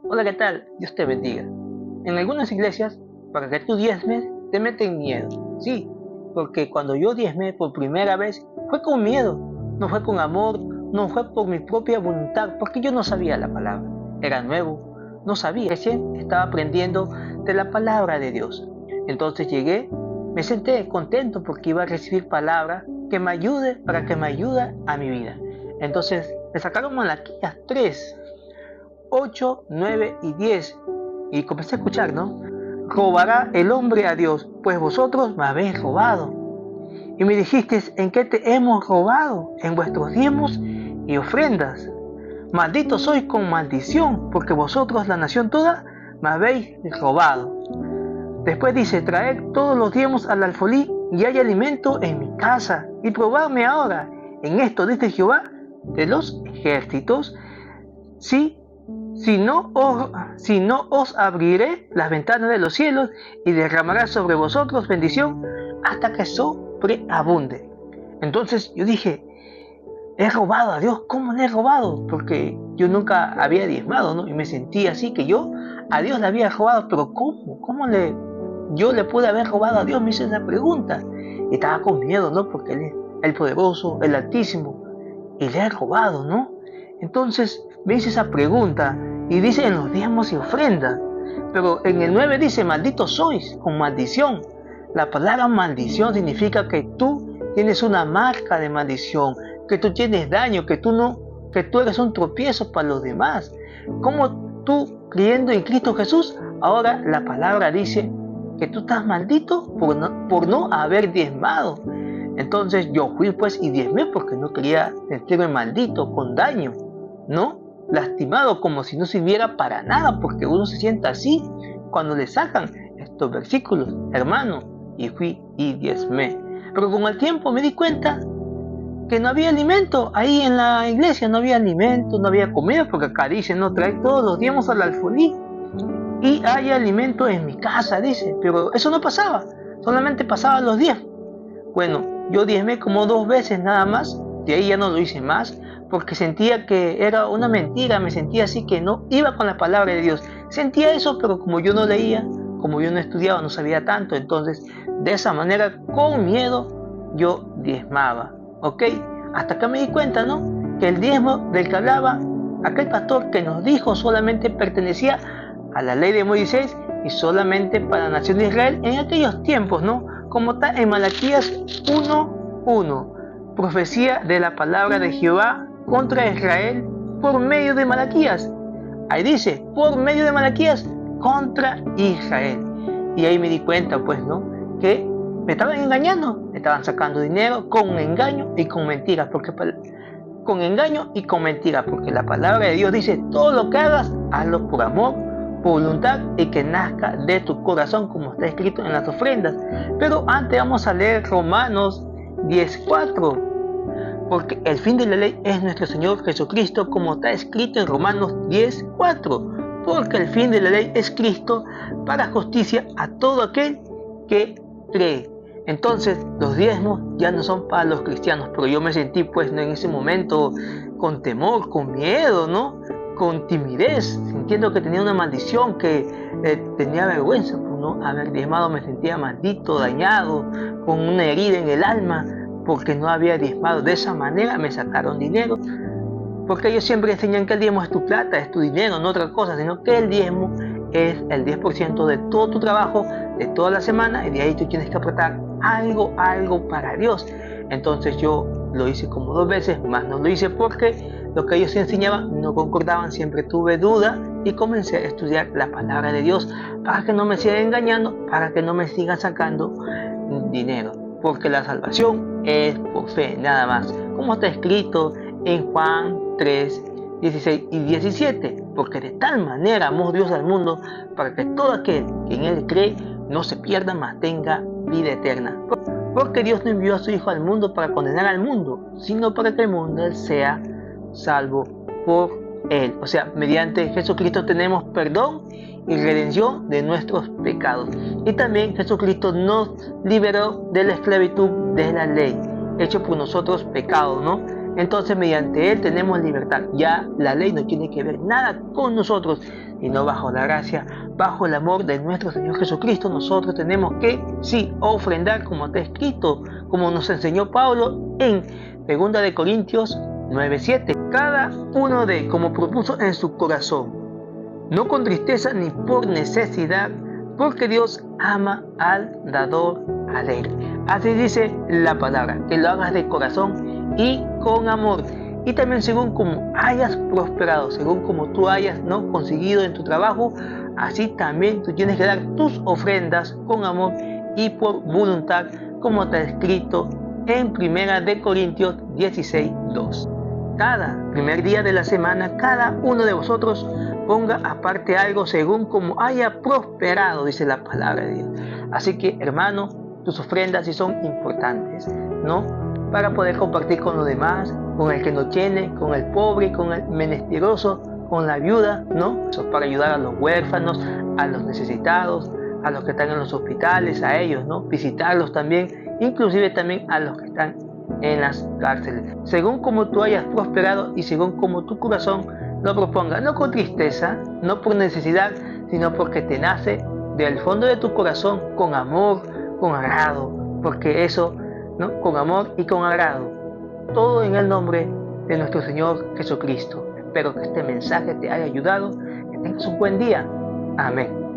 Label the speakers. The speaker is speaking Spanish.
Speaker 1: Hola, ¿qué tal? Dios te bendiga. En algunas iglesias, para que tú diezmes, te meten miedo. Sí, porque cuando yo diezmé por primera vez, fue con miedo, no fue con amor, no fue por mi propia voluntad, porque yo no sabía la palabra. Era nuevo, no sabía. Recién estaba aprendiendo de la palabra de Dios. Entonces llegué, me senté contento porque iba a recibir palabra que me ayude, para que me ayude a mi vida. Entonces me sacaron Malaquías 3, 8, 9 y 10. Y comencé a escuchar, ¿no? Robará el hombre a Dios, pues vosotros me habéis robado. Y me dijisteis, ¿en qué te hemos robado? En vuestros diezmos y ofrendas. Malditos sois con maldición, porque vosotros, la nación toda, me habéis robado. Después dice, traed todos los diezmos al alfolí, y hay alimento en mi casa. Y probadme ahora. En esto dice Jehová de los ejércitos, sí, si no os abriré las ventanas de los cielos y derramaré sobre vosotros bendición hasta que sobreabunde. Entonces yo dije, he robado a Dios. ¿Cómo le he robado? Porque yo nunca había diezmado, ¿no? Y me sentí así, que yo a Dios le había robado. Pero ¿cómo? Yo le pude haber robado a Dios? Me hice esa pregunta. Y estaba con miedo, ¿no? Porque Él es el poderoso, el altísimo. Y le he robado, ¿no? Entonces me hice esa pregunta y dice en los diezmos y ofrendas. Pero en el 9 dice, malditos sois, con maldición. La palabra maldición significa que tú tienes una marca de maldición, que tú tienes daño, que tú eres un tropiezo para los demás. Como tú, creyendo en Cristo Jesús, ahora la palabra dice que tú estás maldito por no haber diezmado. Entonces yo fui pues y diezmé porque no quería sentirme maldito, con daño, ¿no? Lastimado, como si no sirviera para nada, porque uno se sienta así cuando le sacan estos versículos, hermano. Y fui y diezmé. Pero con el tiempo me di cuenta que no había alimento ahí en la iglesia, no había alimento, no había comida, porque acá dice, no, trae todos los diezmos al alfolí y hay alimento en mi casa, dice. Pero eso no pasaba, solamente pasaban los diezmos. Bueno, yo diezmé como 2 veces nada más, de ahí ya no lo hice más, porque sentía que era una mentira, me sentía así que no iba con la palabra de Dios. Sentía eso, pero como yo no leía, como yo no estudiaba, no sabía tanto, entonces de esa manera, con miedo, yo diezmaba, ¿ok? Hasta que me di cuenta, ¿no? Que el diezmo del que hablaba aquel pastor que nos dijo solamente pertenecía a la ley de Moisés y solamente para la nación de Israel en aquellos tiempos, ¿no? Como está en Malaquías 1:1, profecía de la palabra de Jehová contra Israel por medio de Malaquías. Ahí dice, por medio de Malaquías contra Israel. Y ahí me di cuenta, pues, ¿no? Que me estaban engañando, me estaban sacando dinero con engaño y con mentiras, porque la palabra de Dios dice, todo lo que hagas, hazlo por amor, voluntad y que nazca de tu corazón, como está escrito en las ofrendas. Pero antes vamos a leer Romanos 10:4, porque el fin de la ley es nuestro Señor Jesucristo, como está escrito en Romanos 10:4, porque el fin de la ley es Cristo para justicia a todo aquel que cree. Entonces los diezmos ya no son para los cristianos, pero yo me sentí pues, ¿no?, en ese momento con temor, con miedo, ¿no?, con timidez, sintiendo que tenía una maldición, que tenía vergüenza por no haber diezmado. Me sentía maldito, dañado, con una herida en el alma, porque no había diezmado. De esa manera me sacaron dinero, porque ellos siempre enseñan que el diezmo es tu plata, es tu dinero, no otra cosa, sino que el diezmo es el 10% de todo tu trabajo, de toda la semana, y de ahí tú tienes que aportar algo para Dios. Entonces yo lo hice como 2 veces, más no lo hice porque lo que ellos enseñaban no concordaban. Siempre tuve duda y comencé a estudiar la palabra de Dios para que no me sigan engañando, para que no me sigan sacando dinero, porque la salvación es por fe, nada más, como está escrito en Juan 3:16 y 17, porque de tal manera amó Dios al mundo, para que todo aquel que en él cree no se pierda, mas tenga vida eterna. Porque Dios no envió a su Hijo al mundo para condenar al mundo, sino para que el mundo sea salvo por él. O sea, mediante Jesucristo tenemos perdón y redención de nuestros pecados. Y también Jesucristo nos liberó de la esclavitud de la ley, hecho por nosotros pecado, ¿no? entonces mediante Él tenemos libertad. Ya la ley no tiene que ver nada con nosotros, sino bajo la gracia, bajo el amor de nuestro Señor Jesucristo. Nosotros tenemos que, sí, ofrendar como está escrito, como nos enseñó Pablo en 2 de Corintios 9:7. Cada uno de como propuso en su corazón, no con tristeza ni por necesidad, porque Dios ama al dador alegre. Así dice la palabra, que lo hagas de corazón y con amor. Y también según como hayas prosperado, según como tú hayas conseguido en tu trabajo, así también tú tienes que dar tus ofrendas con amor y por voluntad, como está escrito en 1 de Corintios 16:2. Cada primer día de la semana, cada uno de vosotros ponga aparte algo según como haya prosperado, dice la palabra de Dios. Así que, hermano, tus ofrendas sí son importantes, ¿no? Para poder compartir con los demás, con el que no tiene, con el pobre, con el menesteroso, con la viuda, ¿no? Eso para ayudar a los huérfanos, a los necesitados, a los que están en los hospitales, a ellos, ¿no? Visitarlos también, inclusive también a los que están en las cárceles. Según como tú hayas prosperado y según como tu corazón lo proponga, no con tristeza, no por necesidad, sino porque te nace del fondo de tu corazón, con amor, con agrado, porque eso, ¿no? Con amor y con agrado. Todo en el nombre de nuestro Señor Jesucristo. Espero que este mensaje te haya ayudado, que tengas un buen día. Amén.